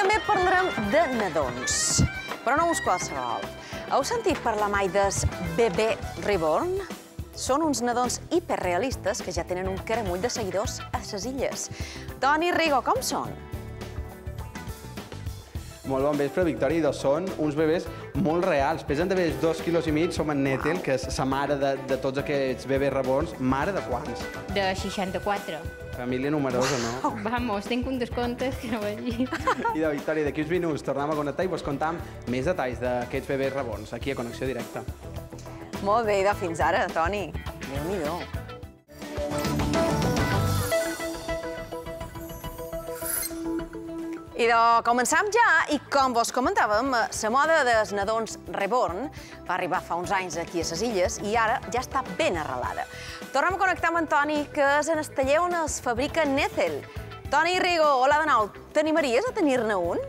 també parlarem de nadons, però no uns qualsevol. Heu sentit parlar mai des Bebè Reborn? Són uns nadons hiperrealistes que ja tenen un caramull de seguidors a les illes. Toni Rigo, com són? Molt bon vespre, Victòria. Són uns bebès molt reals. Pesen de més 2,5 quilos. Som en Nethel, que és la mare de tots aquests bebès reborns. Mare de quants? De 64. Família numerosa, no? Vamos, tinc un descompte que no vaig dir. I de Victòria, d'aquí uns minuts tornem a connectar i vos contam més detalls d'aquests bebès reborns, aquí a Connexió Directa. Molt bé, fins ara, Toni. Déu-n'hi-do. I començam ja, i com vos comentàvem, la moda dels nadons reborn va arribar fa uns anys aquí a les illes i ara ja està ben arrelada. Tornem a connectar amb en Toni, que és en el taller on es fabrica Nethel. Toni Rigo, hola de nou. T'animaries a tenir-ne un?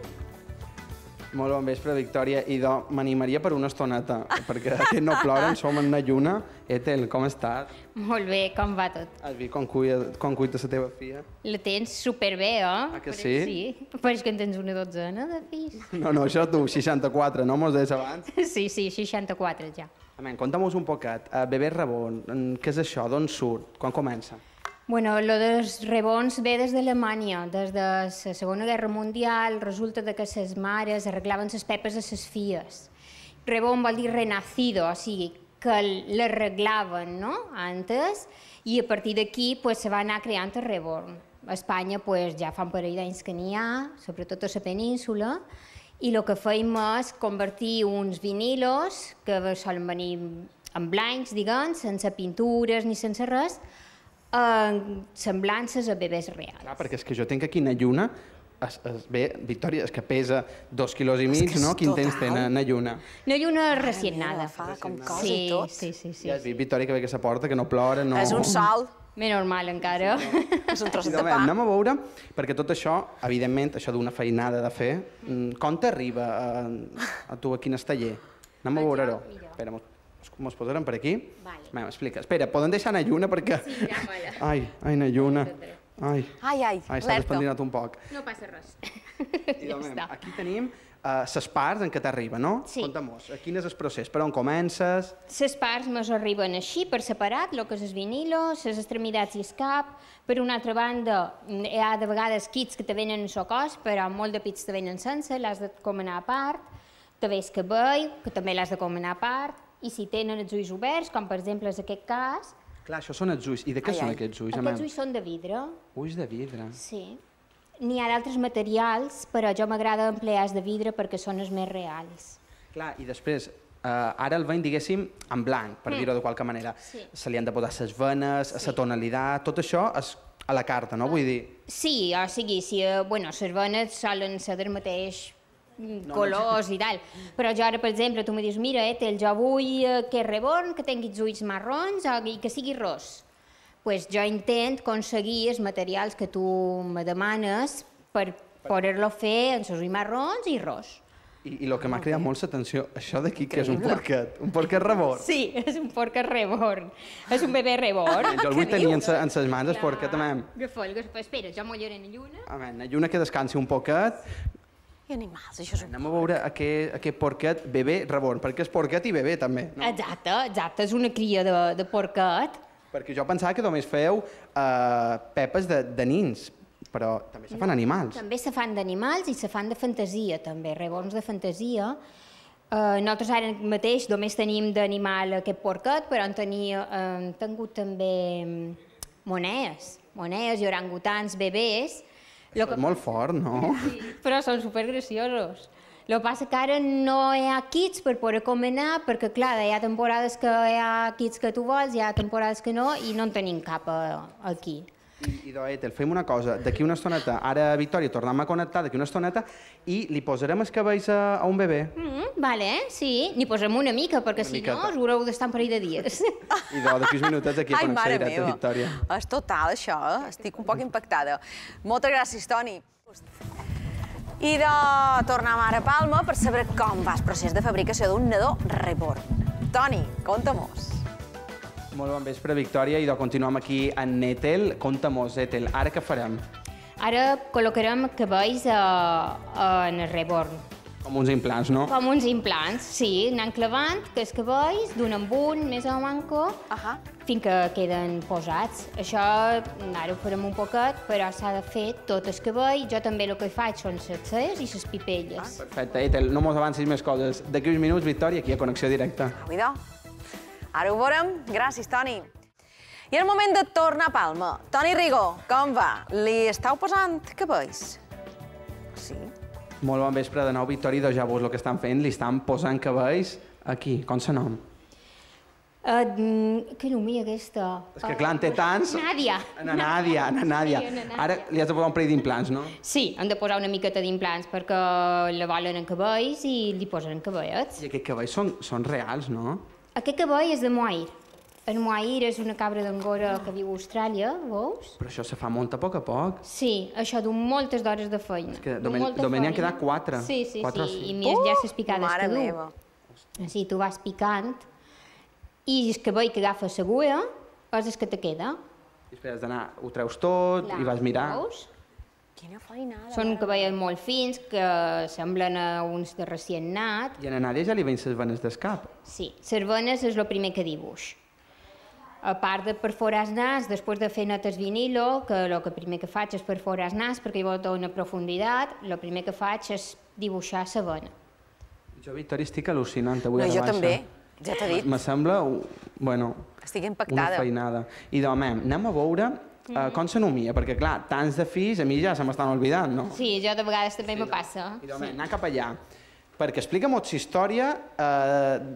Molt bon vespre, Victòria. I m'animaria per una estoneta, perquè aquests no ploren, som en una lluna. Ethel, com estàs? Molt bé, com va tot? Has vist com cuida la teva filla? La tens superbé, eh? Ah, que sí? Sí, però és que en tens una dotzena de fills. No, això tu, 64, no mos deies abans? Sí, 64 ja. Conta'm-nos un poquet. Bebè reborn, què és això? D'on surt? Quan comença? Bueno, lo dels rebons ve des d'Alemanya, des de la Segona Guerra Mundial. Resulta que les mares arreglaven les pepes a les filles. Rebon vol dir renacido, o sigui, que l'arreglaven, no?, antes, i a partir d'aquí se va anar creant el reborn. A Espanya ja fa un parell d'anys que n'hi ha, sobretot a la península, i el que feim és convertir uns vinilos, que solen venir en blancs, diguem, sense pintures ni sense res, en semblances a bebès reals. Clar, perquè és que jo tinc aquí na lluna, bé, Victòria, és que pesa 2,5 quilos, no? Quin temps té na lluna? Na lluna recient nada. Fa com cosa i tot. Sí. Ja has vist, Victòria, que bé que se porta, que no plora, no... És un sol. Més normal, encara. És un trosset de pa. Anem a veure, perquè tot això, evidentment, això d'una feinada de fer, com t'arriba a tu aquí en el taller? Anem a veure-ho. Espera, mos posarem per aquí? Vale. Explica. Espera, poden deixar na lluna perquè... Sí, ja mola. Ai, na lluna. Ai, s'ha despendinat un poc. No passa res. Aquí tenim les parts en què t'arriba, no? Sí. Conta-mos, quin és el procés? Per on comences? Les parts ens arriben així, per separat, el que és el vinilo, les extremitats i el cap. Per una altra banda, hi ha de vegades kits que te venen en el cos, però molt de pits te venen sense, l'has de comenar a part. Te ve el cabell, que també l'has de comenar a part. I si tenen els ulls oberts, com per exemple és aquest cas... Clar, això són els ulls. I de què són aquests ulls? Aquests ulls són de vidre. Ulls de vidre. Sí. N'hi ha d'altres materials, però jo m'agrada emplear els de vidre perquè són els més reals. Clar, i després, ara el veiem, diguéssim, en blanc, per dir-ho de qualque manera. Se li han de posar les venes, la tonalitat, tot això és a la carta, no? Vull dir... Sí, o sigui, les venes solen ser del mateix colors i tal. Però jo ara, per exemple, tu me dius, mira, Ethel, jo vull que reborn, que tingui els ulls marrons i que sigui ros. Doncs jo intent aconseguir els materials que tu me demanes per poder-lo fer amb els ulls marrons i ros. I el que m'ha cridat molt l'atenció, això d'aquí que és un porquet reborn. Sí, és un porquet reborn. És un bebè reborn. Jo el vull tenir en ses mans, el porquet, també. Agafa'l, espera, jo m'ho lloré en la lluna. Na lluna que descansi un poquet. I animals, això és un... Anem a veure aquest porquet bebè reborn, perquè és porquet i bebè, també. Exacte, és una cria de porquet. Perquè jo pensava que només feu pepes de nins, però també se fan animals. També se fan d'animals i se fan de fantasia, també, reborns de fantasia. Nosaltres ara mateix només tenim d'animal aquest porquet, però hem tingut també monedes i orangutans bebès. És molt fort, no? Sí, però són supergraciosos. El que passa que ara no hi ha kits per poder comenar, perquè, clar, hi ha temporades que hi ha kits que tu vols, hi ha temporades que no, i no en tenim cap aquí. I Ethel, fem una cosa, d'aquí una estoneta, ara, Victòria, tornem a connectar d'aquí una estoneta i li posarem els cabells a un bebè. Vale, sí, n'hi posem una mica, perquè si no us haureu d'estar un parell de dies. I d'aquí uns minutets aquí a Connexió Directa, Victòria. És total, això, estic un poc impactada. Moltes gràcies, Toni. I tornem ara a Palma per saber com va el procés de fabricació d'un nadó reborn. Toni, conta-mos. Molt bon vespre, Victòria, i continuem aquí en Nethel. Conta-mos, Ethel, ara què farem? Ara col·locarem cabells en el reborn. Com uns implants, no? Com uns implants, sí, anant clavant que els cabells d'un en un, més o manco, fins que queden posats. Això ara ho farem un poquet, però s'ha de fer tot el cabell. Jo també el que faig són les celles i les pipelles. Perfecte, Ethel, no mos avancis més coses. D'aquí uns minuts, Victòria, aquí a Connexió Directa. Cuidao. Ara ho veurem. Gràcies, Toni. I el moment de tornar a Palma. Toni Rigo, com va? Li estàu posant cabells? Sí. Molt bon vespre de nou, Victòria, i ja veus el que estan fent. Li estan posant cabells aquí. Com se nom? Que nomia aquesta? És que clar, en té tants... Nàdia. Nàdia. Ara li has de posar un parell d'implants, no? Sí, hem de posar una miqueta d'implants perquè la volen en cabells i li posen en cabellets. I aquests cabells són reals, no? Aquest cabell és de Moair. El Moair és una cabra d'Angora que viu a Austràlia, veus? Però això se fa molt a poc. Sí, això du moltes d'hores de feina. És que només n'hi han quedat 4. Sí, i més ja les picades que du. Mare meva. Sí, tu vas picant i el cabell que agafa l'agulla és el que te queda. I després d'anar, ho treus tot i vas mirar. Veus? Quina feinada. Són cabells molt fins que semblen a uns de recient nat. I a la Nàdia ja li ven les venes del cap. Sí, les venes és el primer que dibuix. A part de perforar el nas, després de fer netes vinilo, que el que primer que faig és perforar el nas perquè hi dona profunditat, el primer que faig és dibuixar la vena. Jo, Victòria, estic al·lucinant avui a la Jo baixa. també, ja t'he dit. Me sembla, bueno, Estic una impactada. feinada. I demà anem a veure com s'anomia, perquè clar, tants de fills a mi ja se m'estan oblidant, no? Sí, jo de vegades també me passa. I demà anar cap allà, perquè explica-mos la història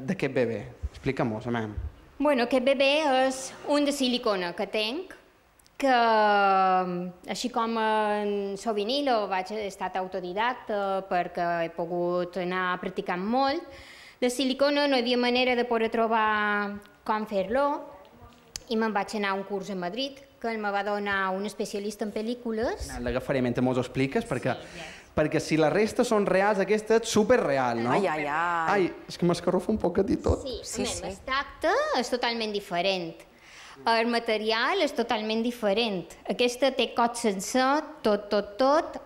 d'aquest bebè. Explica-mos, amem. Bueno, aquest bebè és un de silicona que tenc, que així com en so vinilo he estat autodidacta perquè he pogut anar practicant molt. De silicona no hi havia manera de poder trobar com fer-lo i me'n vaig anar a un curs a Madrid que me va donar un especialista en pel·lícules. L'agafaré mentre mos ho expliques, perquè si la resta són reals, aquesta és superreal, no? Ai. Ai, és que m'escarrofa un poquet i tot. Sí. El tacte és totalment diferent. El material és totalment diferent. Aquesta té cot sencer, tot,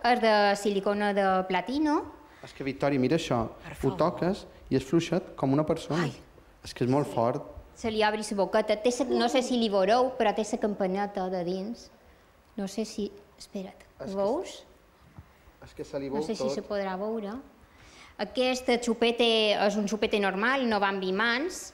és de silicona de platino. És que, Victòria, mira això, ho toques i és fluixet com una persona. És que és molt fort. Se li obri la boqueta. No sé si li veureu, però té la campaneta de dins. No sé si... Espera't, ho veus? És que se li veu No sé si se tot. podrà veure. Aquest xupete és un xupete normal, no va amb imants,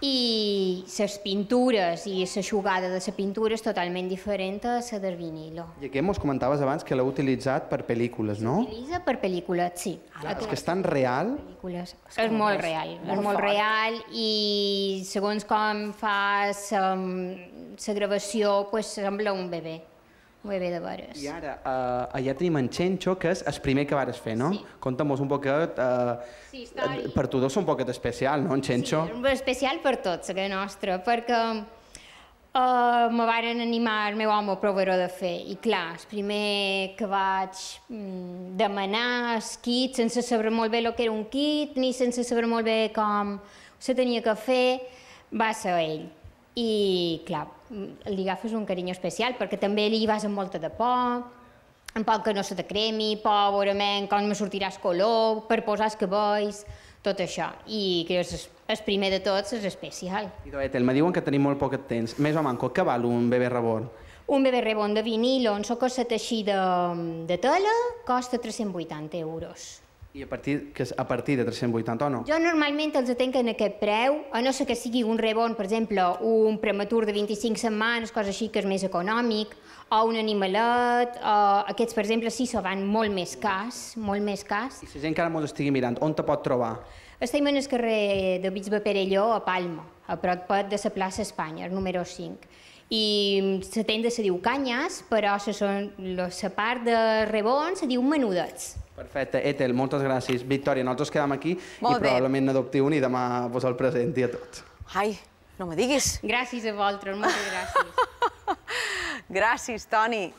i les pintures i l'aixugada de la pintura és totalment diferent a la del vinilo. I aquest mos comentaves abans que l'heu utilitzat per pel·lícules, no? Utilitza per pel·lícules, sí. És que és tan real. Pel·lícules. És molt real, és molt real i segons com fas la gravació, sembla un bebè de veres. I ara, allà tenim en Xenxo, que és el primer que vares fer, no? Sí. Conta'm-nos un poquet... història. Per tu dos és un poquet especial, no, en Xenxo? Sí, un especial per tots, la nostra, perquè me varen animar el meu home a provar-ho de fer. I clar, el primer que vaig demanar el kit, sense saber molt bé el que era un kit, ni sense saber molt bé com se tenia que fer, va ser ell. I clar, li agafes un carinyo especial, perquè també li vas amb molta de por, amb por que no se te cremi, por veurament com me sortirà el color, per posar els cabells, tot això. I que el primer de tots és especial. I Ethel, me diuen que tenim molt poc temps. Més o manco, què val un bebè reborn? Un bebè reborn de vinil on s'ho costa teixir de tela costa 380 euros. I a partir de 380 o no? Jo normalment els atenc en aquest preu, a no ser que sigui un reborn, per exemple, un prematur de 25 setmanes, cosa així que és més econòmic, o un animalet, aquests, per exemple, sí se van molt més cars. I la gent que ara mos estigui mirant, on te pot trobar? Estem en el carrer de Bisbe Perelló, a Palma, a prop de la plaça Espanya, el número 5. I la tenda se diu Canyes, però la part de rebons se diu Menudets. Perfecte. Ethel, moltes gràcies. Victòria, nosaltres quedam aquí Molt i bé. probablement n'adoptiu un i demà vos el presenti a tots. Ai, no me diguis. Gràcies a vosaltres, moltes gràcies. Gràcies, Toni.